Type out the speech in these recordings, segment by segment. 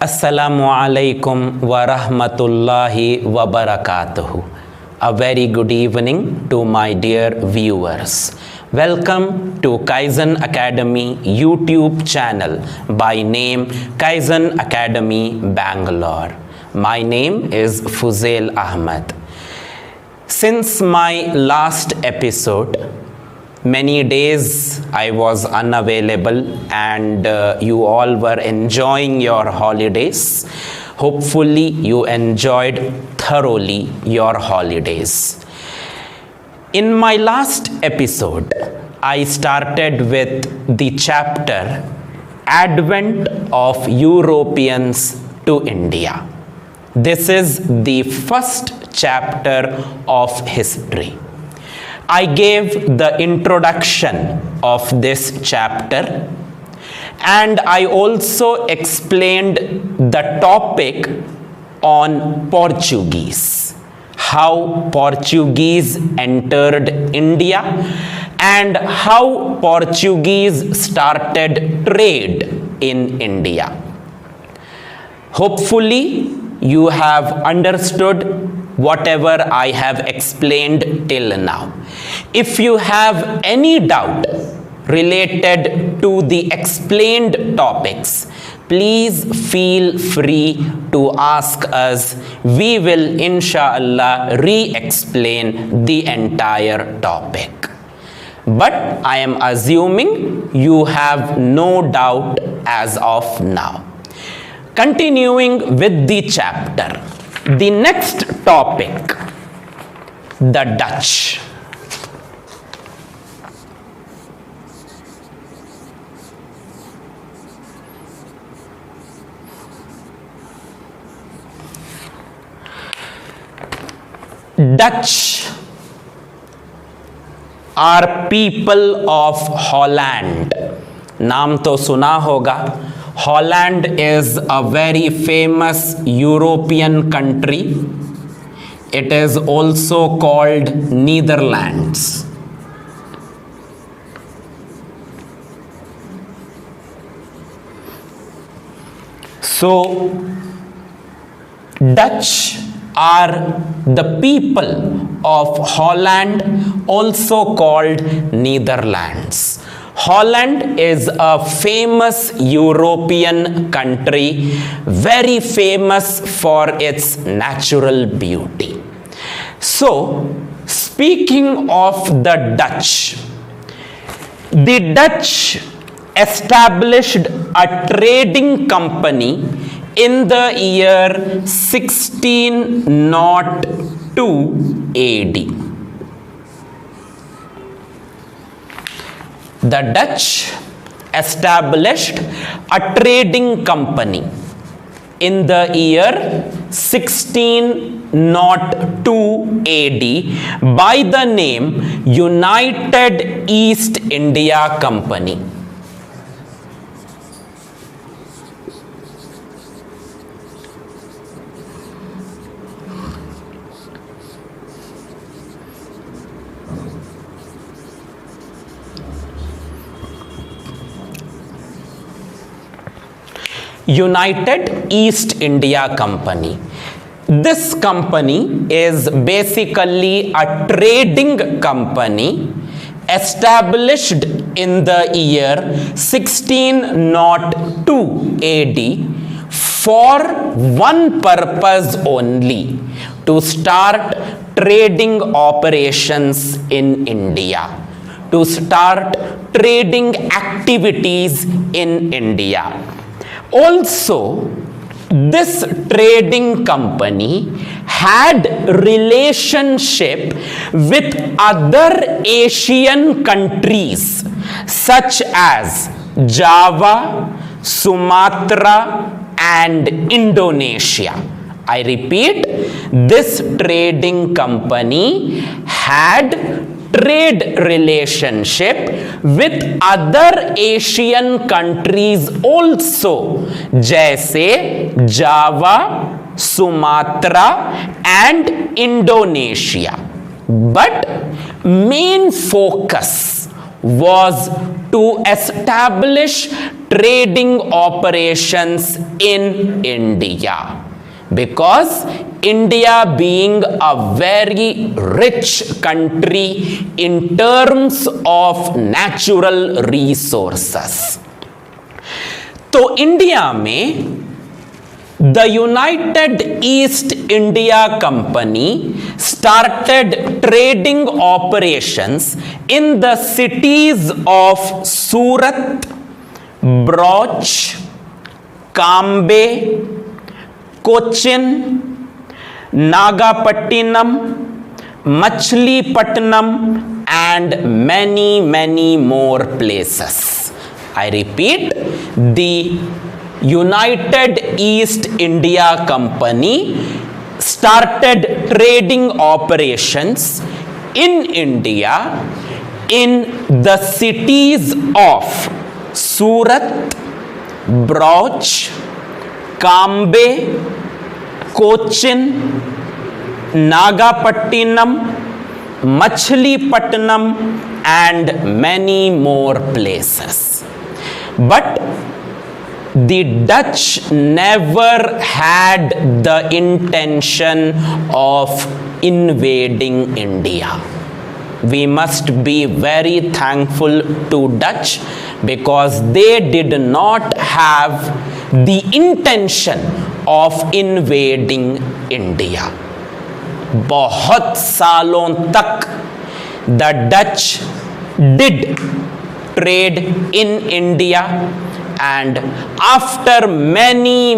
Assalamu alaikum wa rahmatullahi wa barakatuhu. A very good evening to my dear viewers. Welcome to Kaizen Academy YouTube channel by name Kaizen Academy Bangalore. My name is Fuzail Ahmed. Since my last episode, many days I was unavailable and you all were enjoying your holidays. Hopefully you enjoyed thoroughly your holidays. In my last episode, I started with the chapter Advent of Europeans to India. This is the first chapter of history. I gave the introduction of this chapter and I also explained the topic on Portuguese, how Portuguese entered India and how Portuguese started trade in India. Hopefully, you have understood whatever I have explained till now. If you have any doubt related to the explained topics, please feel free to ask us. We will inshallah re-explain the entire topic. But I am assuming you have no doubt as of now. Continuing with the chapter, the next topic, the Dutch. Dutch are people of Holland. नाम तो सुना होगा. Holland is a very famous European country. It is also called Netherlands. So, Dutch are the people of Holland, also called Netherlands. Holland is a famous European country, very famous for its natural beauty. So, speaking of the Dutch established a trading company in the year 1602 AD. The Dutch established a trading company in the year 1602 AD by the name United East India Company. United East India Company. This company is basically a trading company established in the year 1602 AD for one purpose only, to start trading operations in India, to start trading activities in India. Also, this trading company had relationship with other Asian countries such as Java, Sumatra and Indonesia. I repeat, this trading company had trade relationship with other Asian countries also, जैसे Java, Sumatra and Indonesia. But main focus was to establish trading operations in India, because India being a very rich country in terms of natural resources. तो India में the United East India Company started trading operations in the cities of Surat, Brouch, Kambe, Cochin, Nagapattinam, Machilipatnam, and many more places. I repeat, the United East India Company started trading operations in India in the cities of Surat, Brouch, Kambe, Cochin, Nagapattinam, Machilipatnam, and many more places. But the Dutch never had the intention of invading India. We must be very thankful to Dutch because they did not have the intention of invading India. बहुत सालों तक the Dutch did trade in India, and after many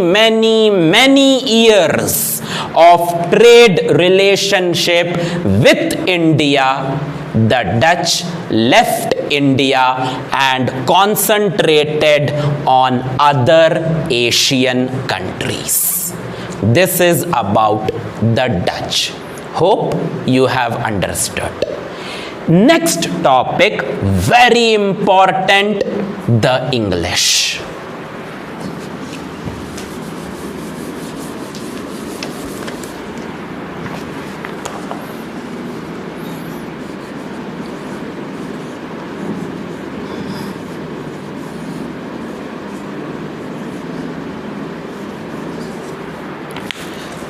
years of trade relationship with India, the Dutch left India and concentrated on other Asian countries. This is about the Dutch. Hope you have understood. Next topic, very important, the English.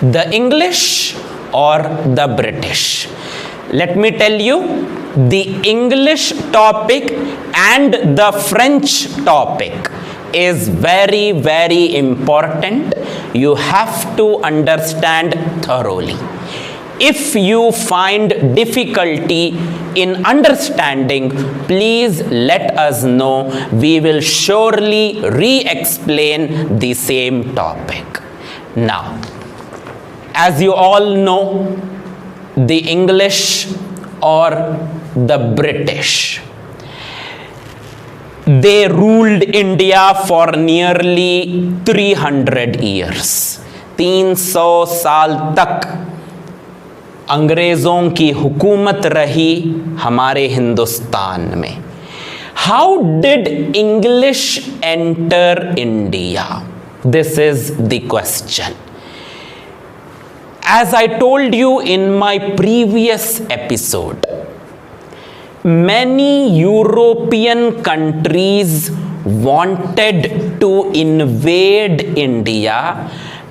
The English or the British? Let me tell you, the English topic and the French topic is very important. You have to understand thoroughly. If you find difficulty in understanding, please let us know. We will surely re-explain the same topic. Now, as you all know, the English or the British, they ruled India for nearly 300 years. 300 साल तक अंग्रेजों की हुकूमत रही हमारे हिंदुस्तान में. How did English enter India? This is the question. As I told you in my previous episode, many European countries wanted to invade India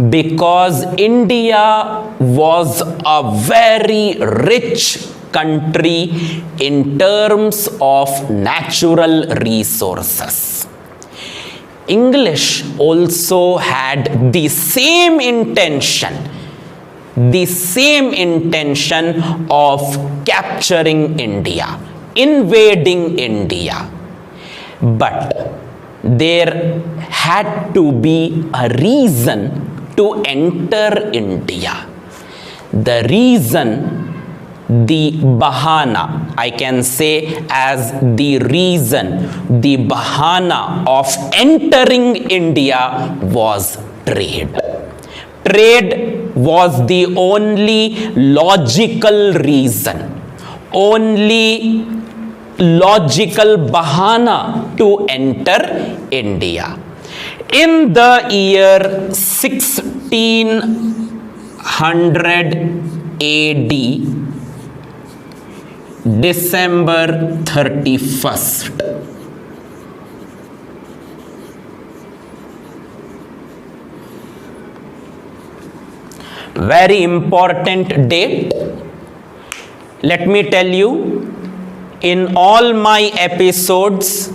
because India was a very rich country in terms of natural resources. English also had the same intention of capturing India, invading India. But there had to be a reason to enter India. The reason, the bahana, I can say as the reason, the bahana of entering India was trade. Trade was the only logical reason, only logical bahana to enter India. In the year 1600 AD, December 31st, very important date. Let me tell you, in all my episodes,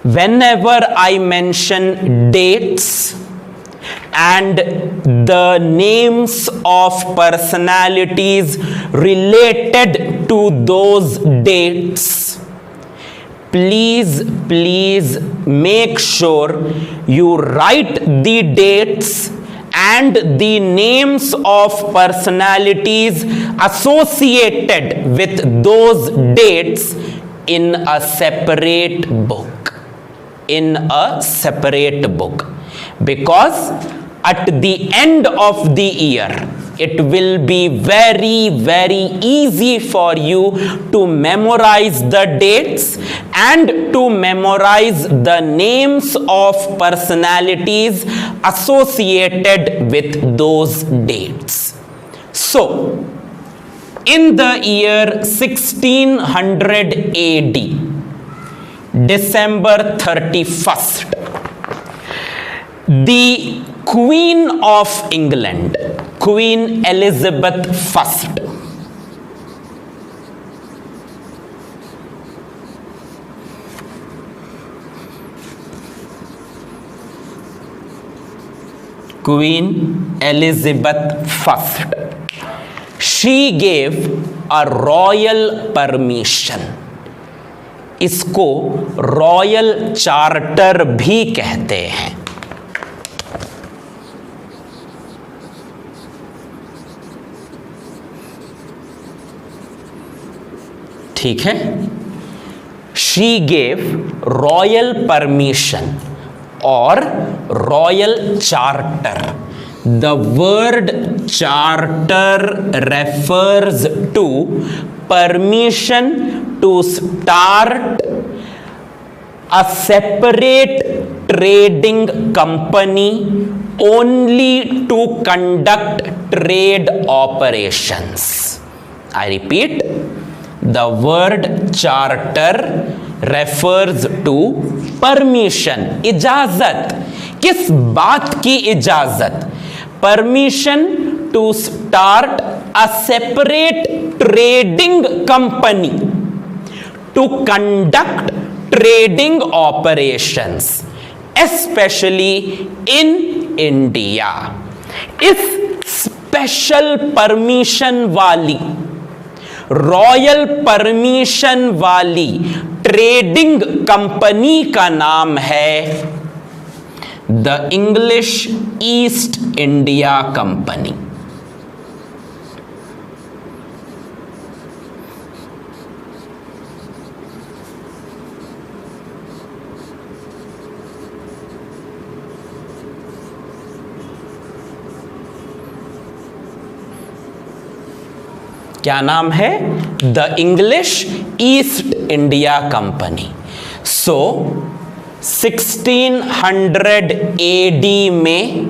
whenever I mention dates and the names of personalities related to those dates, please make sure you write the dates and the names of personalities associated with those dates in a separate book. Because at the end of the year, it will be very easy for you to memorize the dates and to memorize the names of personalities associated with those dates. So, in the year 1600 AD, December 31st, the Queen of England, Queen Elizabeth I, Queen Elizabeth I, she gave a royal permission. इसको royal charter भी कहते हैं. ठीक है. She gave royal permission और royal charter. The word charter refers to permission to start a separate trading company only to conduct trade operations. I repeat, the word charter refers to permission, इजाजत. किस बात की इजाजत? Permission to start a separate trading company to conduct trading operations, especially in India. इस special permission वाली, royal permission वाली trading company का नाम है the English east India company. क्या नाम है? The English east India company. So 1600 AD में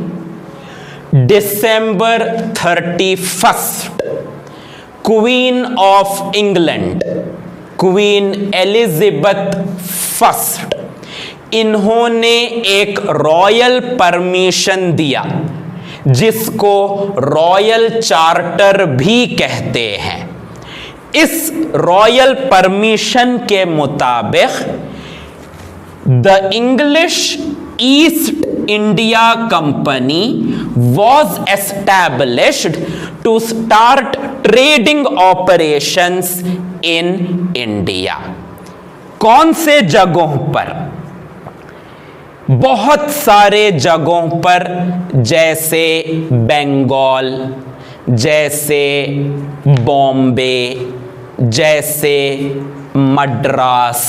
December 31st, queen of England, queen Elizabeth first, इन्होंने एक रॉयल परमिशन दिया जिसको रॉयल चार्टर भी कहते हैं. इस रॉयल परमिशन के मुताबिक the English east India company was established to start trading operations in India. कौन से जगहों पर? बहुत सारे जगहों पर, जैसे बंगाल, जैसे बॉम्बे, जैसे मद्रास.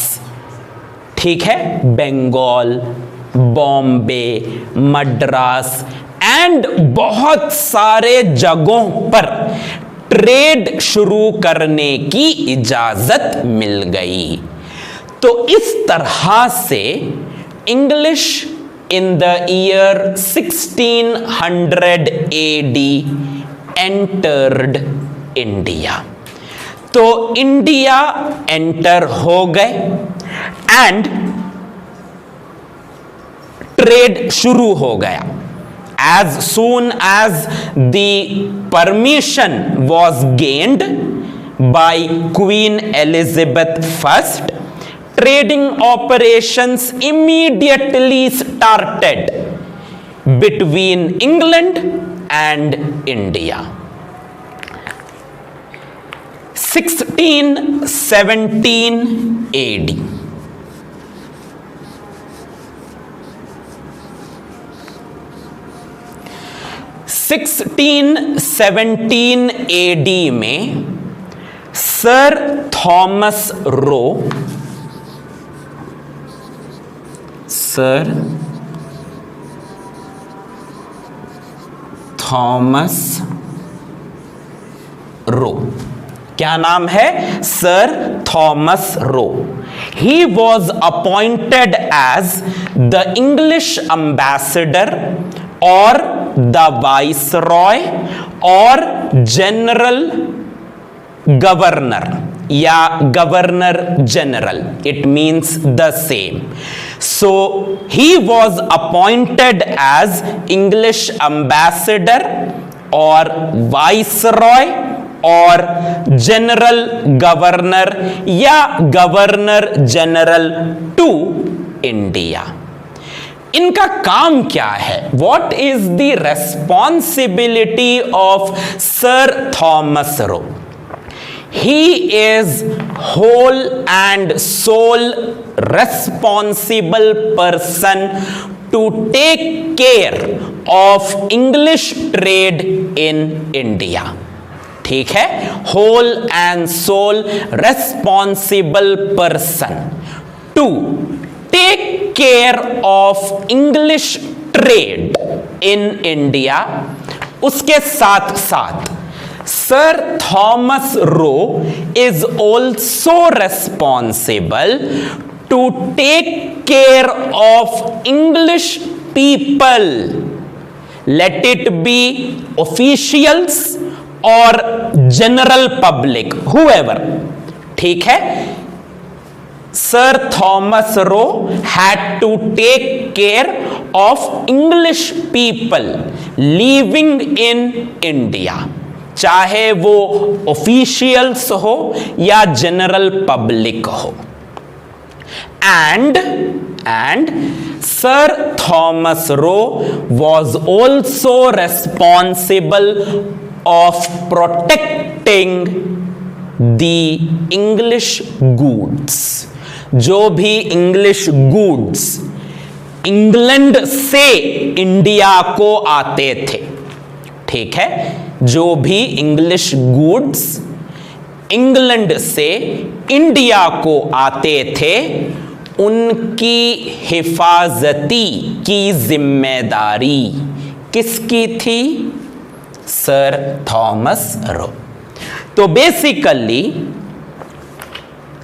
ठीक है, बंगाल, बॉम्बे, मद्रास एंड बहुत सारे जगहों पर ट्रेड शुरू करने की इजाजत मिल गई. तो इस तरह से English in the year 1600 AD entered India. तो इंडिया एंटर हो गए एंड ट्रेड शुरू हो गया. as soon as the permission was gained by Queen Elizabeth I, trading operations immediately started between England and India. 1617 AD. AD में sir Thomas रो, क्या नाम है? Sir Thomas row. He was appointed as the English ambassador or the viceroy or general governor या governor general. It means the same. So he was appointed as English ambassador or viceroy और general governor या governor general to India. इनका काम क्या है? What is the responsibility of sir Thomas Roe? He is whole and sole responsible person to take care of English trade in India. ठीक है, whole and sole responsible person to take care of English trade in India. उसके साथ साथ sir Thomas Roe is also responsible to take care of English people, let it be officials और general public, whoever. ठीक है, sir Thomas row had to take care of English people living in India, चाहे वो officials हो या general public हो. And Sir Thomas Roe was also responsible of protecting the English goods. जो भी English goods England से India को आते थे, ठीक है, जो भी इंग्लिश गुड्स इंग्लैंड से इंडिया को आते थे, उनकी हिफाजती की जिम्मेदारी किसकी थी? Sir Thomas Roe. तो basically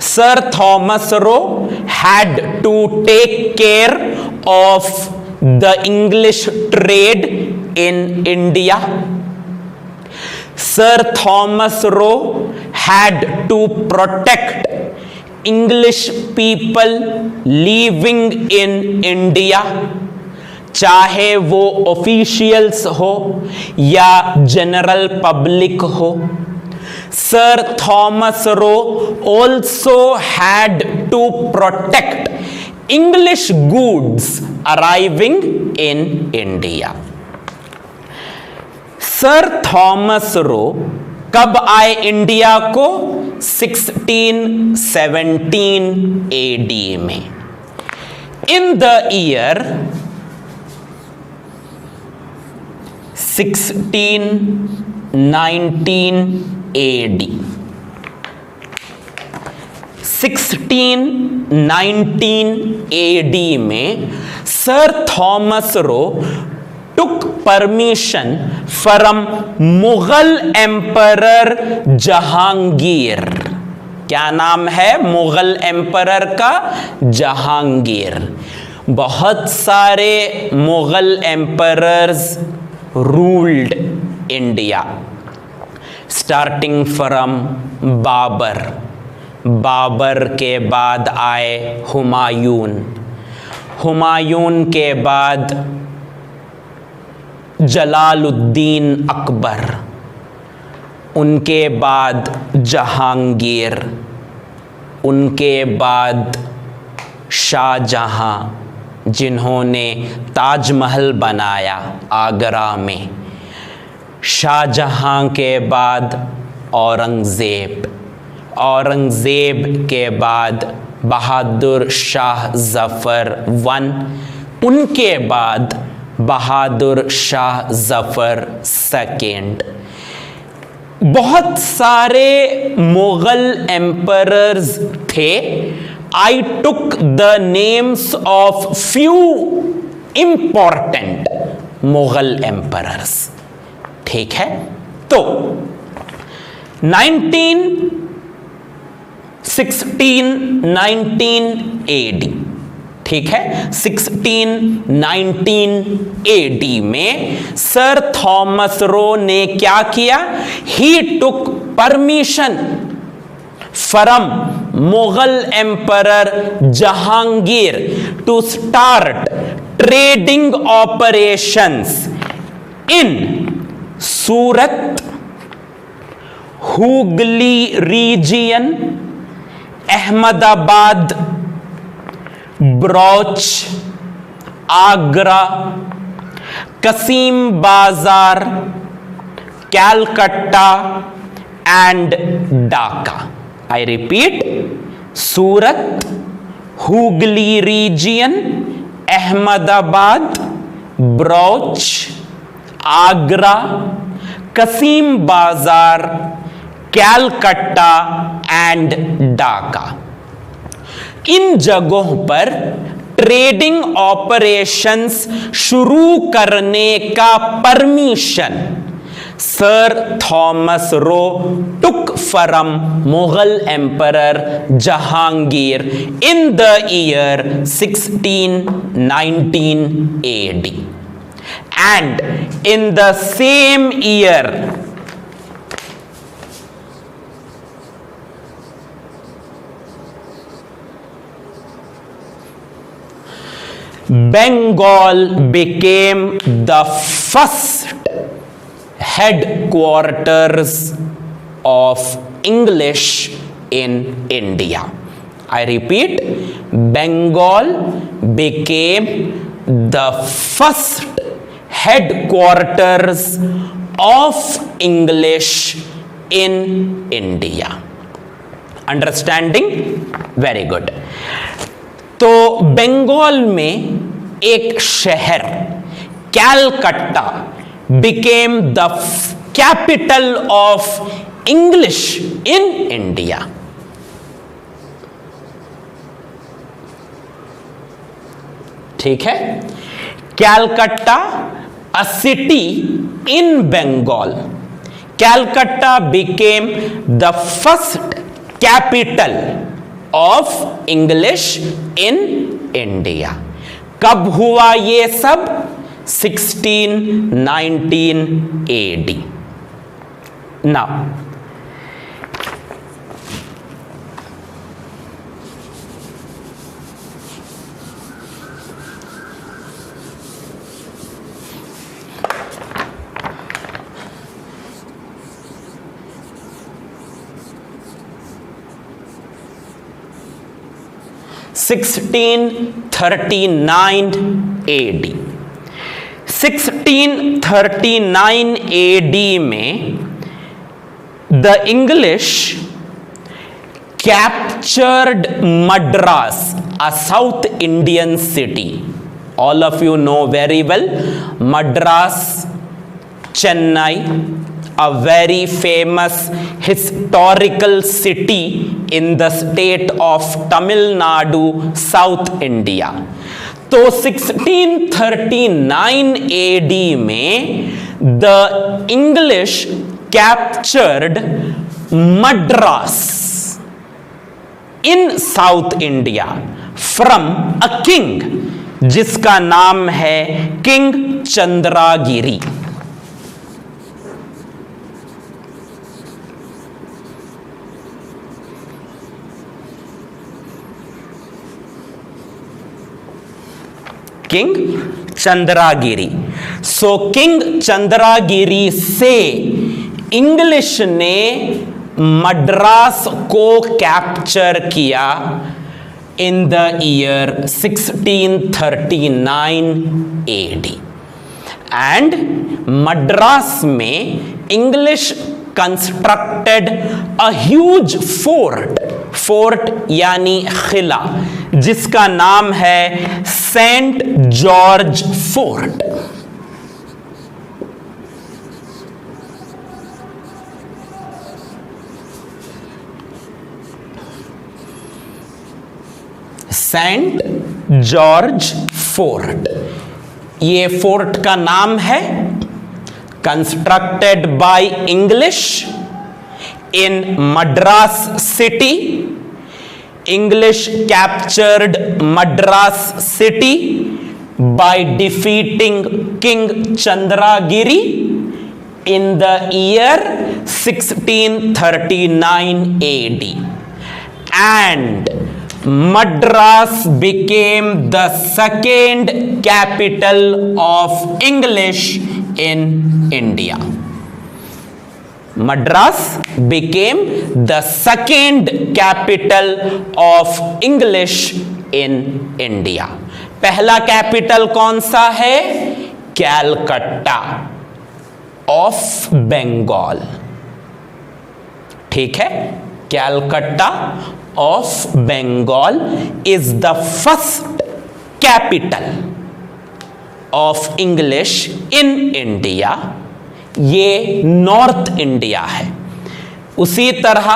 sir Thomas Roe had to take care of the English trade in India. Sir Thomas Roe had to protect English people living in India, चाहे वो ऑफिशियल्स हो या जनरल पब्लिक हो. Sir Thomas row also had to protect English goods arriving in India. Sir Thomas Roe कब आए India को? 1617 AD में. In the year 1619 AD. 1619 AD में sir Thomas Roe took permission from Mughal emperor Jahangir. क्या नाम है Mughal emperor का? जहांगीर. बहुत सारे Mughal emperors ruled India, starting from Babur. Babur के बाद आए हुमायून. हुमायून के बाद जलालुद्दीन अकबर, उनके बाद जहांगीर, उनके बाद शाहजहां जिन्होंने ताजमहल बनाया आगरा में, शाहजहां के बाद औरंगज़ेब, औरंगज़ेब के बाद बहादुर शाह ज़फ़र वन, उनके बाद बहादुर शाह ज़फ़र सेकेंड। बहुत सारे मुग़ल एम्परर्स थे। I took the names of few important Mughal emperors. ठीक है, तो 1619 AD, ठीक है, 1619 AD में सर थॉमस रो ने क्या किया? He took permission from Mughal emperor Jahangir to start trading operations in Surat, Hooghly region, Ahmedabad, Broach, Agra, Kasim Bazar, Calcutta and Dhaka. I repeat, Surat, Hooghly region, Ahmedabad, Broach, Agra, Kasim Bazar, Calcutta and Dhaka. इन जगहों पर ट्रेडिंग ऑपरेशंस शुरू करने का permission sir Thomas row took from Mughal emperor Jahangir in the year 1619 AD, and in the same year Bengal became the first headquarters of English in India. I repeat, Bengal became the first headquarters of English in India. Understanding? Very good. तो बंगाल में एक शहर कैलकट्टा became the capital of English in India. ठीक है, कैलकट्टा a city in Bengal. Calcutta became the first capital of English in India. कब हुआ ये सब? 1619 AD. Now, AD 1639 AD में the English captured Madras, a South Indian city. All of you know very well Madras, Chennai, a very famous historical city in the state of Tamil Nadu, South India. तो 1639 AD में the English captured Madras in South India from a king जिसका नाम है king Chandragiri. King Chandragiri. So king Chandragiri से English ने मद्रास को capture किया in the year 1639 AD and Madras में English constructed a huge fort यानी किला, जिसका नाम है Saint George fort. Saint George fort, ये फोर्ट का नाम है। Constructed by English in Madras city. English captured Madras city by defeating king Chandragiri in the year 1639 AD and Madras became the second capital of English in India. Madras became the second capital of English in India. पहला capital कौन सा है? Calcutta of Bengal. ठीक है, Calcutta of Bengal is the first capital of English in India. ये north India है। उसी तरह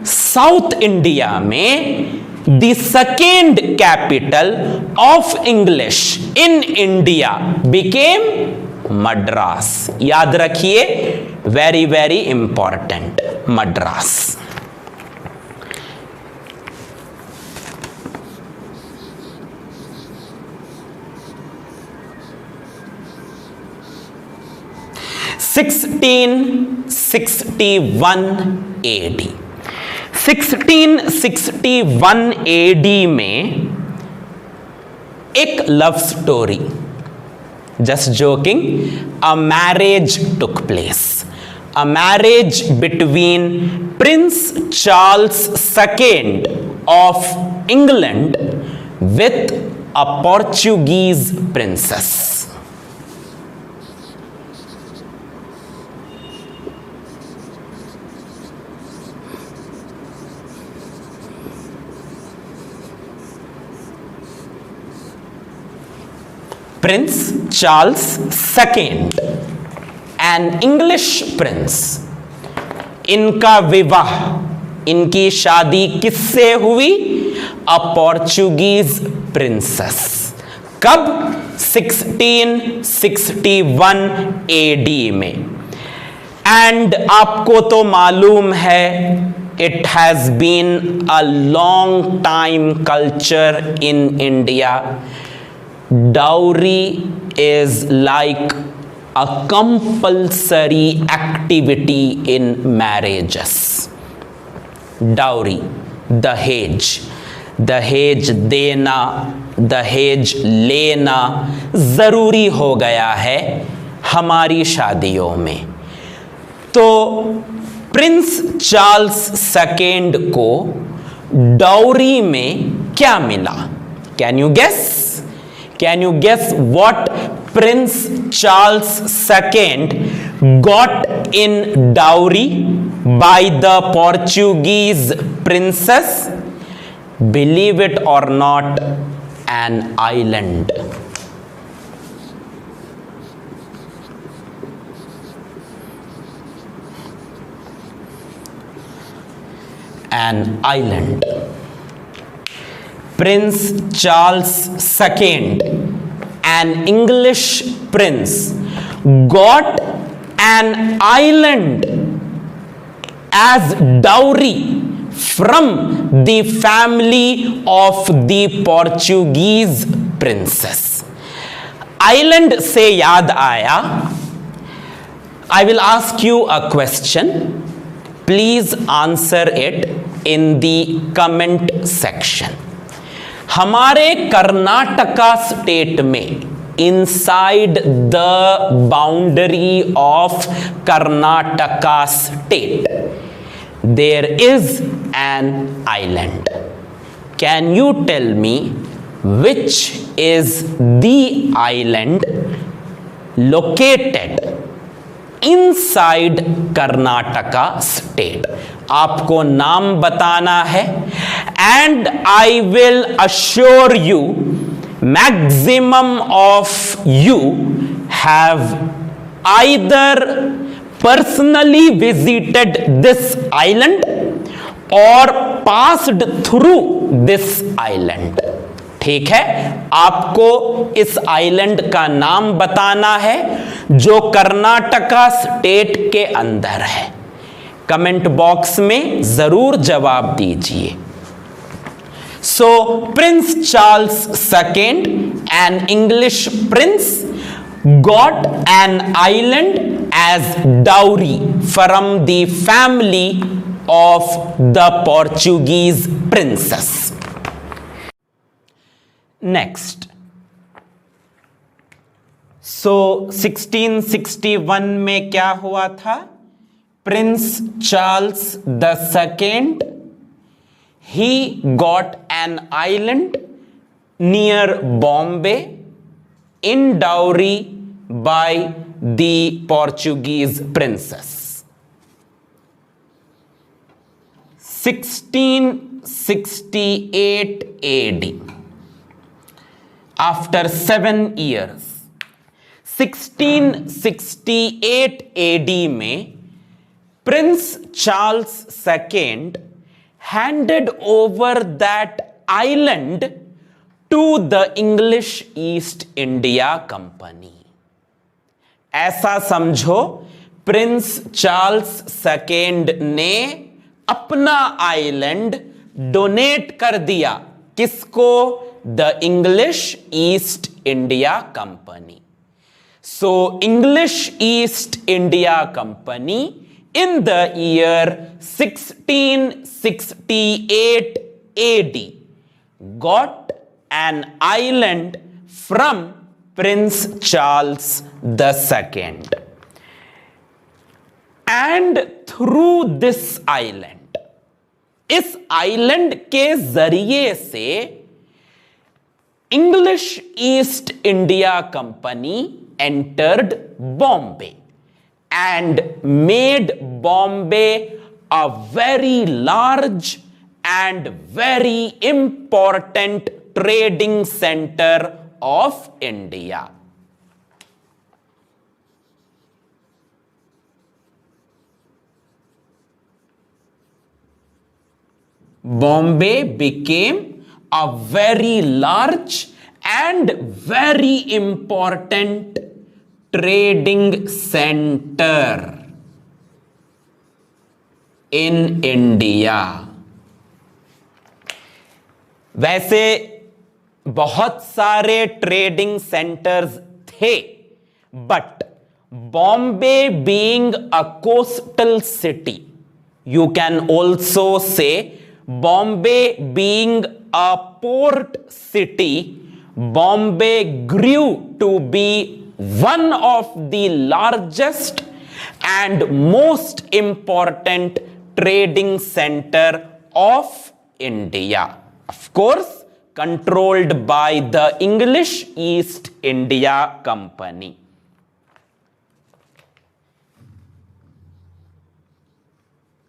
साउथ इंडिया में the second capital of English in India became Madras. याद रखिए, very very important, Madras. AD 1661 AD में एक love story, just joking, a marriage took place. A marriage between Prince Charles II of England with a Portuguese princess. Prince Charles II, an English prince, इनका विवाह, इनकी शादी किससे हुई? A Portuguese princess. कब? 1661 AD में। एंड आपको तो मालूम है, it has been a long time culture in India. Dowry is like a compulsory activity in marriages. Dowry, दहेज देना, दहेज लेना जरूरी हो गया है हमारी शादियों में। तो प्रिंस चार्ल्स सेकेंड को डाउरी में क्या मिला? Can you guess? Can you guess what Prince Charles II got in dowry by the Portuguese princess? Believe it or not, an island. An island. Prince Charles II, an English prince, got an island as dowry from the family of the Portuguese princess. Island से याद आया, I will ask you a question. Please answer it in the comment section. हमारे Karnataka state में inside the boundary of Karnataka state, there is an island. Can you tell me which is the island located inside Karnataka state? आपको नाम बताना है and I will assure you maximum of you have either personally visited this island or passed through this island. ठीक है, आपको इस island का नाम बताना है जो कर्नाटका स्टेट के अंदर है। कमेंट बॉक्स में जरूर जवाब दीजिए। So prince Charles second, an English prince, got an island as dowry from the family of the Portuguese princess. Next, so 1661 में क्या हुआ था? Prince Charles the second, he got an island near Bombay in dowry by the Portuguese princess. 1668 AD, after 7 years, 1668 AD में Prince Charles second handed over that island to the English East India Company. ऐसा समझो, Prince Charles second ने अपना island donate कर दिया किसको? The English east India company. So English east India company in the year 1668 AD got an island from Prince Charles II, and through this island, इस island के जरिए से English east India company entered Bombay and made Bombay a very large and very important trading center of India. Bombay became a very large and very important trading center in India. वैसे बहुत सारे trading centres थे, but Bombay being a coastal city, you can also say Bombay being a port city, Bombay grew to be one of the largest and most important trading center of India. Of course, controlled by the English East India Company.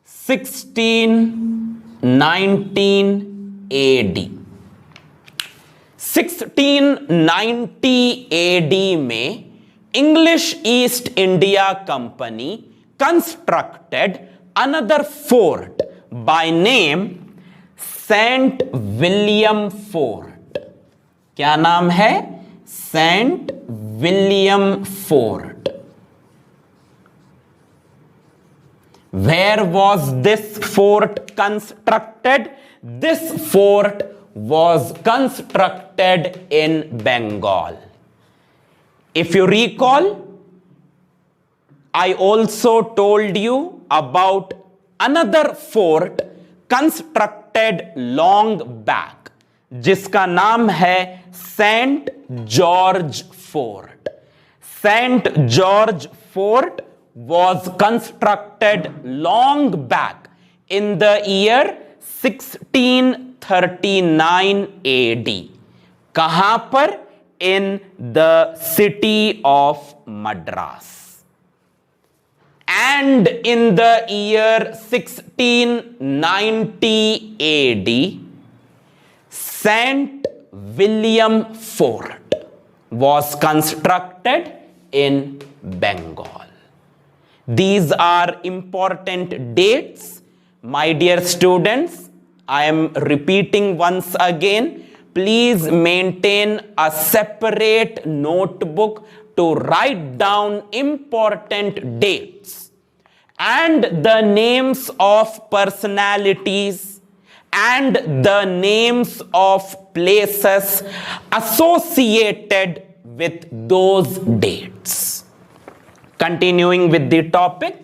1619 AD. 1690 AD में English East India Company constructed another fort by name Saint William Fort. क्या नाम है? Saint William Fort. Where was this fort constructed? This fort was constructed in Bengal. If you recall, I also told you about another fort constructed long back, जिसका नाम है Saint George Fort. St. George Fort was constructed long back in the year 1639 AD. कहां पर? In the city of Madras. And in the year 1690 AD, St. William Fort was constructed in Bengal. These are important dates. My dear students, I am repeating once again. Please maintain a separate notebook to write down important dates and the names of personalities and the names of places associated with those dates. Continuing with the topic.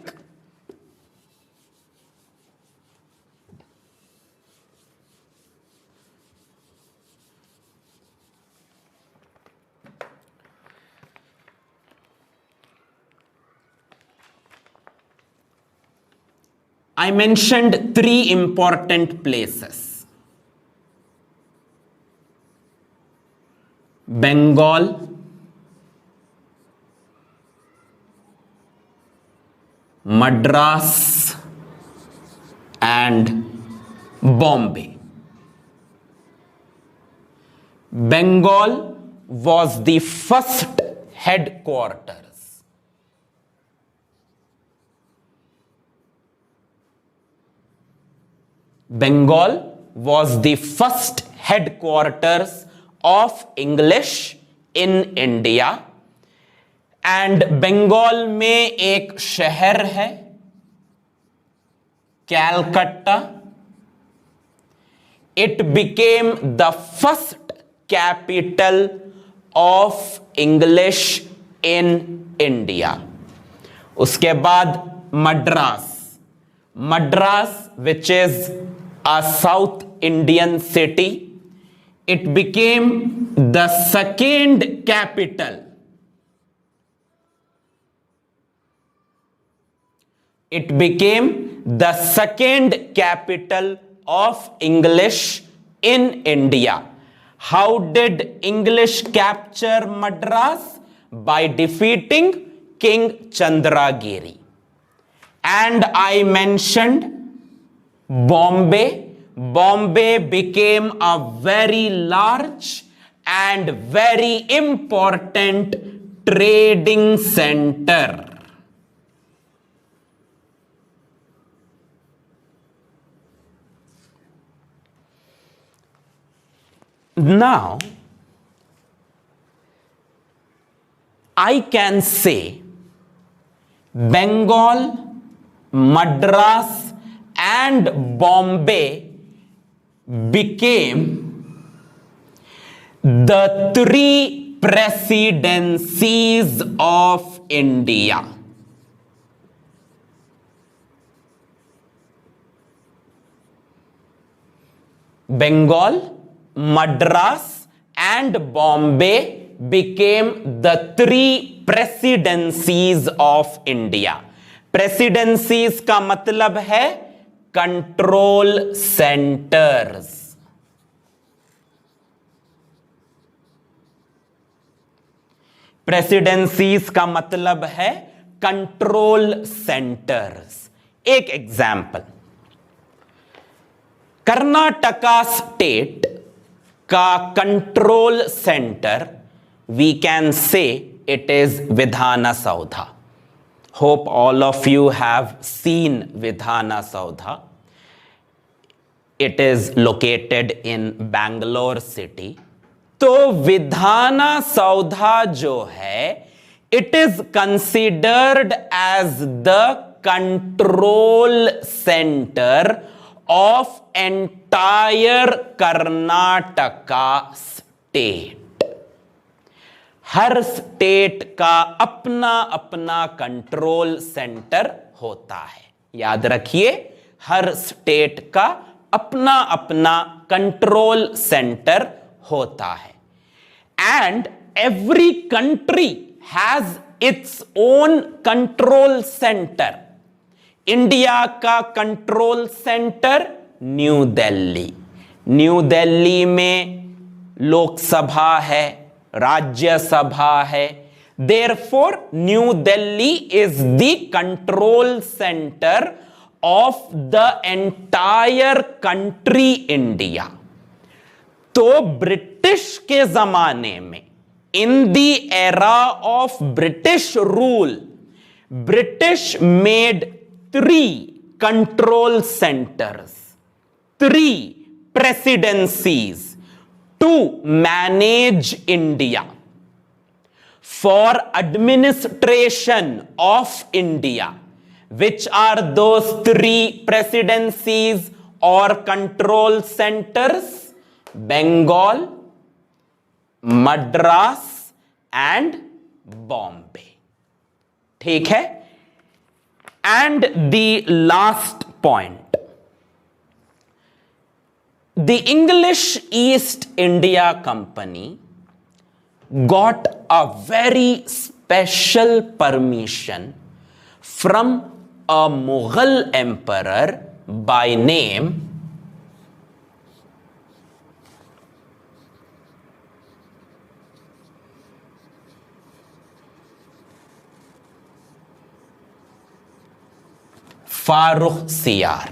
I mentioned 3 important places: Bengal, Madras, and Bombay. Bengal was the first headquarters. Bengal was the first headquarters of English in India. And Bengal में एक शहर है Calcutta. It became the first capital of English in India. उसके बाद Madras, which is a South Indian city, it became the second capital. It became the second capital of English in India. How did English capture Madras? By defeating King Chandragiri. And I mentioned Bombay. Bombay became a very large and very important trading center. Now, I can say Bengal, Madras, and Bombay became the 3 presidencies of India. Bengal, Madras, and Bombay became the 3 presidencies of India. Presidencies का मतलब है control centres. Presidencies का मतलब है control centres. एक example, Karnataka state का control centre we can say it is Vidhana Soudha. Hope all of you have seen Vidhana Saudha. It is located in Bangalore city. तो विधाना सौधा जो है, it is considered as the control center of entire Karnataka state. Her state का अपना अपना control centre होता है. याद रखिए, हर स्टेट का अपना अपना कंट्रोल सेंटर होता है. And every country has its own control center. India का control centre new Delhi. New Delhi में लोकसभा है, राज्यसभा है. Therefore, New Delhi is the control center of the entire country India. तो ब्रिटिश के जमाने में, in the era of British rule, British made 3 control centers, 3 presidencies to manage India. For administration of India. Which are those 3 presidencies or control centers? Bengal, Madras and Bombay. ठीक है? And the last point. The English East India Company got a very special permission from a Mughal emperor by name Farooq सियार.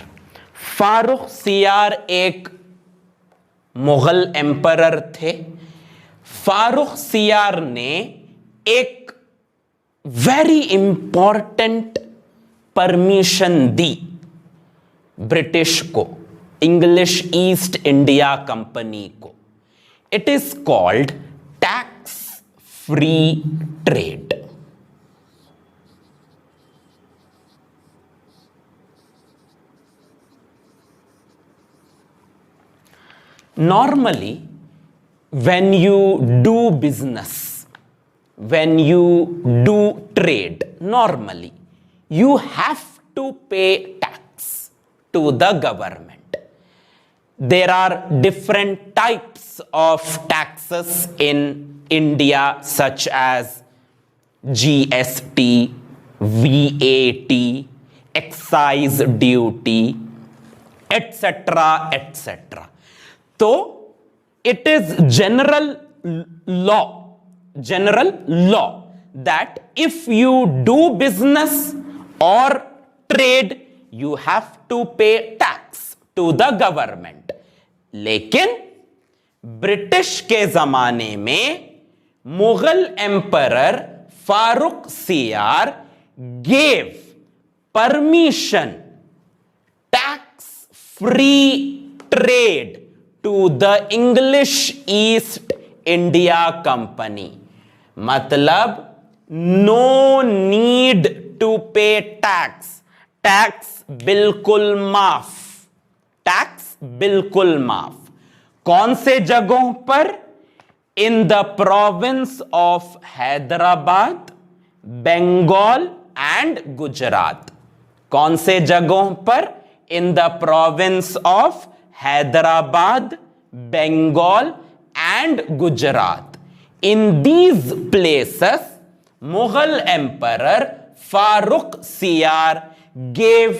फारुख सियार एक Mughal emperor थे. फारुख सियार ने एक very important permission दी British को, इंग्लिश ईस्ट इंडिया कंपनी को. It is called tax free trade. Normally, when you do business, when you do trade, normally you have to pay tax to the government. There are different types of taxes in India, such as GST, VAT, excise duty, etc., etc. तो it is general law that if you do business or trade, you have to pay tax to the government. लेकिन British के जमाने में Mughal emperor Farooq सियार gave permission, tax free trade to the English East India Company. मतलब no need to pay tax. Tax बिल्कुल माफ. Tax बिल्कुल माफ. कौन से जगहों पर? In the province of Hyderabad, Bengal and Gujarat. कौन से जगहों पर? In the province of Hyderabad, Bengal and Gujarat. In these places, Mughal Emperor Farooq Siyar gave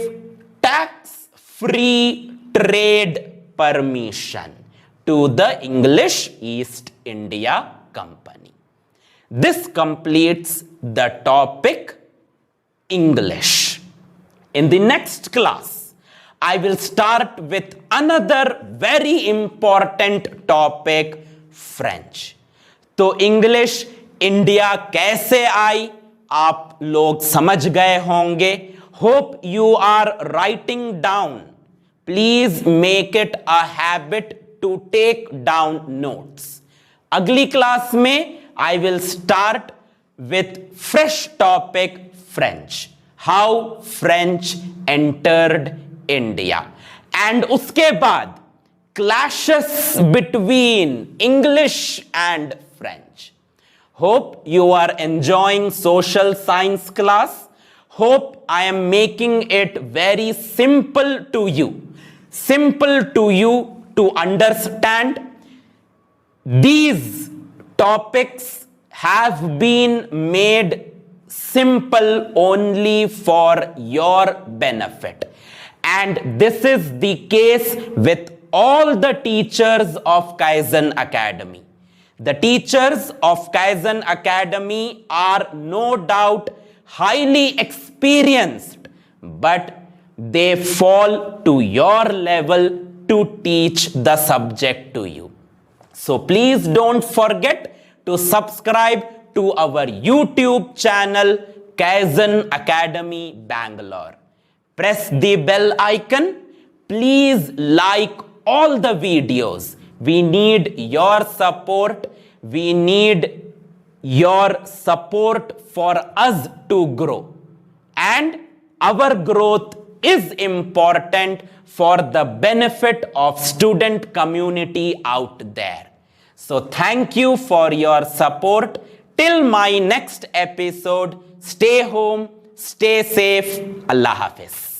tax-free trade permission to the English East India Company. This completes the topic English. In the next class, I will start with another very important topic, French. तो English India कैसे आई आप लोग समझ गए होंगे. Hope you are writing down. Please make it a habit to take down notes. अगली class में I will start with fresh topic French. How French entered India. And उसके बाद clashes between English and French. Hope you are enjoying social science class. Hope I am making it very simple to you. Simple to you to understand. These topics have been made simple only for your benefit. And this is the case with all the teachers of Kaizen Academy. The teachers of Kaizen Academy are no doubt highly experienced, but they fall to your level to teach the subject to you. So please don't forget to subscribe to our YouTube channel Kaizen Academy Bangalore. Press the bell icon. Please like all the videos. We need your support. We need your support for us to grow. And our growth is important for the benefit of student community out there. So thank you for your support. Till my next episode, stay home, stay safe. Allah Hafiz.